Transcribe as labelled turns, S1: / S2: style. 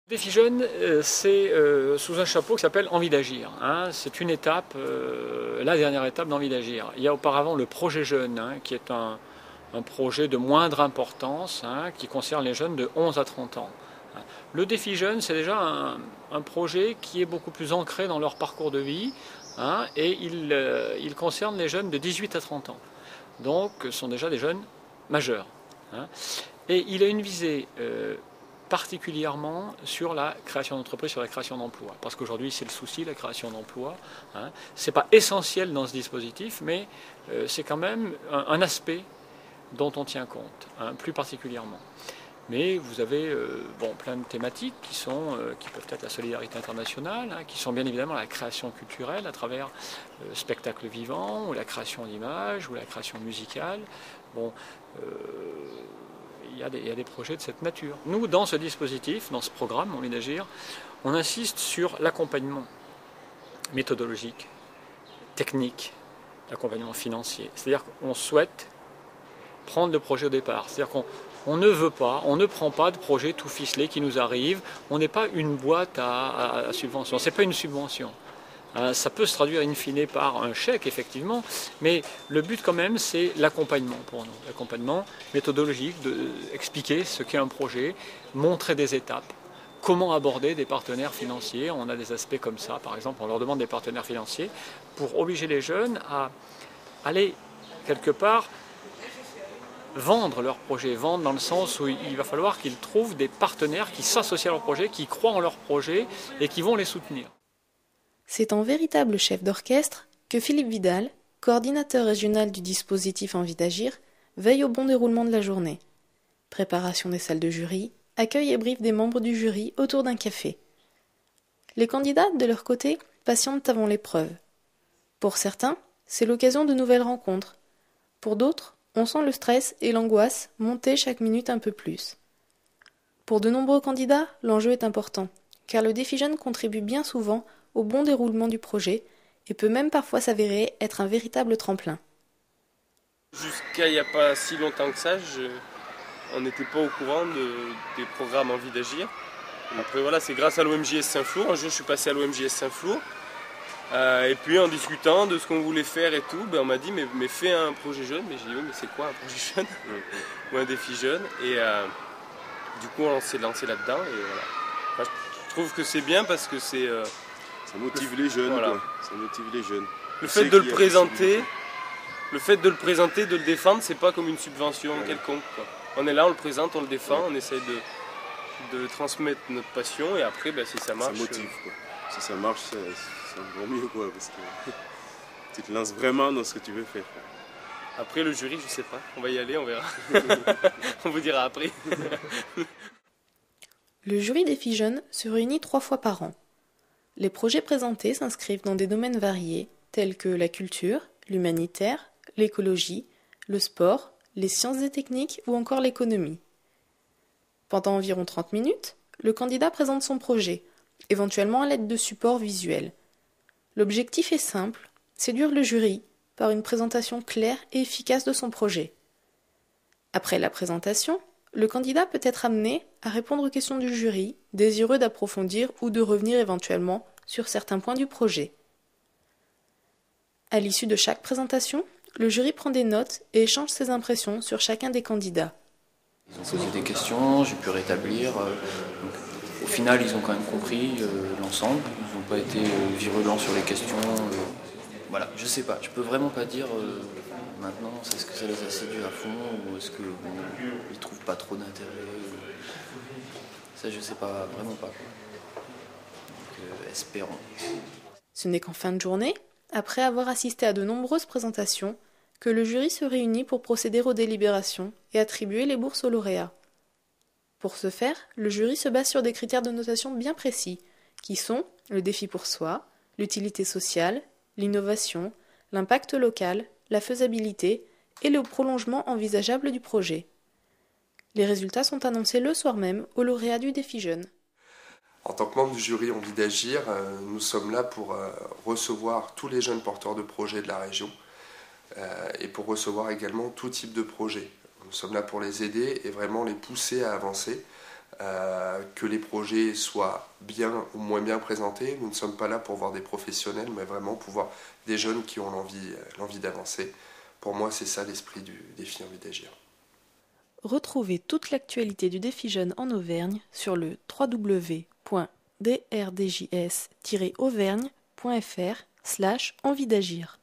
S1: Défi Jeune, c'est sous un chapeau qui s'appelle Envie d'agir. C'est une étape, la dernière étape d'Envie d'agir. Il y a auparavant le projet jeune, qui est un projet de moindre importance, qui concerne les jeunes de 11 à 30 ans. Le défi jeune, c'est déjà un projet qui est beaucoup plus ancré dans leur parcours de vie, et il concerne les jeunes de 18 à 30 ans. Donc, ce sont déjà des jeunes majeurs. Et il a une visée particulièrement sur la création d'entreprises, sur la création d'emplois. Parce qu'aujourd'hui, c'est le souci, la création d'emplois. Ce n'est pas essentiel dans ce dispositif, mais c'est quand même un aspect dont on tient compte, plus particulièrement. Mais vous avez plein de thématiques qui peuvent être la solidarité internationale, qui sont bien évidemment la création culturelle à travers le spectacle vivant, ou la création d'images, ou la création musicale. Il y a des projets de cette nature. Nous, dans ce dispositif, dans ce programme, Envie d'agir, on insiste sur l'accompagnement méthodologique, technique, l'accompagnement financier. C'est-à-dire qu'on souhaite prendre le projet au départ. C'est-à-dire qu'on ne veut pas, on ne prend pas de projet tout ficelé qui nous arrive. On n'est pas une boîte à subvention, ce n'est pas une subvention. Ça peut se traduire in fine par un chèque, effectivement, mais le but quand même, c'est l'accompagnement pour nous. L'accompagnement méthodologique, expliquer ce qu'est un projet, montrer des étapes, comment aborder des partenaires financiers. On a des aspects comme ça, par exemple, on leur demande des partenaires financiers pour obliger les jeunes à aller quelque part vendre leur projet, vendre dans le sens où il va falloir qu'ils trouvent des partenaires qui s'associent à leur projet, qui croient en leur projet et qui vont les soutenir.
S2: C'est en véritable chef d'orchestre que Philippe Vidal, coordinateur régional du dispositif Envie d'agir, veille au bon déroulement de la journée. Préparation des salles de jury, accueil et brief des membres du jury autour d'un café. Les candidats, de leur côté, patientent avant l'épreuve. Pour certains, c'est l'occasion de nouvelles rencontres. Pour d'autres, on sent le stress et l'angoisse monter chaque minute un peu plus. Pour de nombreux candidats, l'enjeu est important, car le défi jeune contribue bien souvent au bon déroulement du projet et peut même parfois s'avérer être un véritable tremplin.
S3: Jusqu'à il n'y a pas si longtemps que ça, on n'était pas au courant des programmes Envie d'agir. Après voilà, c'est grâce à l'OMJS Saint-Flour. Un jour je suis passé à l'OMJS Saint-Flour. Et puis en discutant de ce qu'on voulait faire et tout, on m'a dit mais fais un projet jeune. Mais j'ai dit oui, mais c'est quoi un projet jeune ou un défi jeune? Et du coup on s'est lancé là-dedans. Et voilà. Enfin, je trouve que c'est bien parce que c'est...
S4: ça motive les jeunes, voilà. Quoi. Ça motive les jeunes.
S3: Le fait de le présenter, de le défendre, c'est pas comme une subvention quelconque. Quoi. On est là, on le présente, on le défend, on essaye de transmettre notre passion et après, si ça marche...
S4: Ça motive, quoi. Si ça marche, c'est encore mieux, quoi, parce que tu te lances vraiment dans ce que tu veux faire. Quoi.
S3: Après, le jury, je sais pas. On va y aller, on verra. On vous dira après.
S2: Le jury Défi Jeunes se réunit 3 fois par an. Les projets présentés s'inscrivent dans des domaines variés, tels que la culture, l'humanitaire, l'écologie, le sport, les sciences et techniques ou encore l'économie. Pendant environ 30 minutes, le candidat présente son projet, éventuellement à l'aide de supports visuels. L'objectif est simple, séduire le jury par une présentation claire et efficace de son projet. Après la présentation, le candidat peut être amené à répondre aux questions du jury, désireux d'approfondir ou de revenir éventuellement sur certains points du projet. À l'issue de chaque présentation, le jury prend des notes et échange ses impressions sur chacun des candidats.
S5: Ils ont posé des questions, j'ai pu rétablir. Au final, ils ont quand même compris l'ensemble. Ils n'ont pas été virulents sur les questions. Voilà, je sais pas. Je peux vraiment pas dire maintenant est-ce que ça les a séduits à fond ou est-ce qu'ils trouvent pas trop d'intérêt. Ça, je sais pas, vraiment pas. Donc, espérons.
S2: Ce n'est qu'en fin de journée, après avoir assisté à de nombreuses présentations, que le jury se réunit pour procéder aux délibérations et attribuer les bourses aux lauréats. Pour ce faire, le jury se base sur des critères de notation bien précis, qui sont le défi pour soi, l'utilité sociale, l'innovation, l'impact local, la faisabilité et le prolongement envisageable du projet. Les résultats sont annoncés le soir même aux lauréats du défi jeune.
S6: En tant que membre du jury Envie d'agir, nous sommes là pour recevoir tous les jeunes porteurs de projets de la région et pour recevoir également tout type de projet. Nous sommes là pour les aider et vraiment les pousser à avancer que les projets soient bien ou moins bien présentés. Nous ne sommes pas là pour voir des professionnels, mais vraiment pour voir des jeunes qui ont l'envie d'avancer. Pour moi, c'est ça l'esprit du défi Envie d'agir.
S2: Retrouvez toute l'actualité du défi jeune en Auvergne sur le www.drdjs-auvergne.fr/envie d'agir.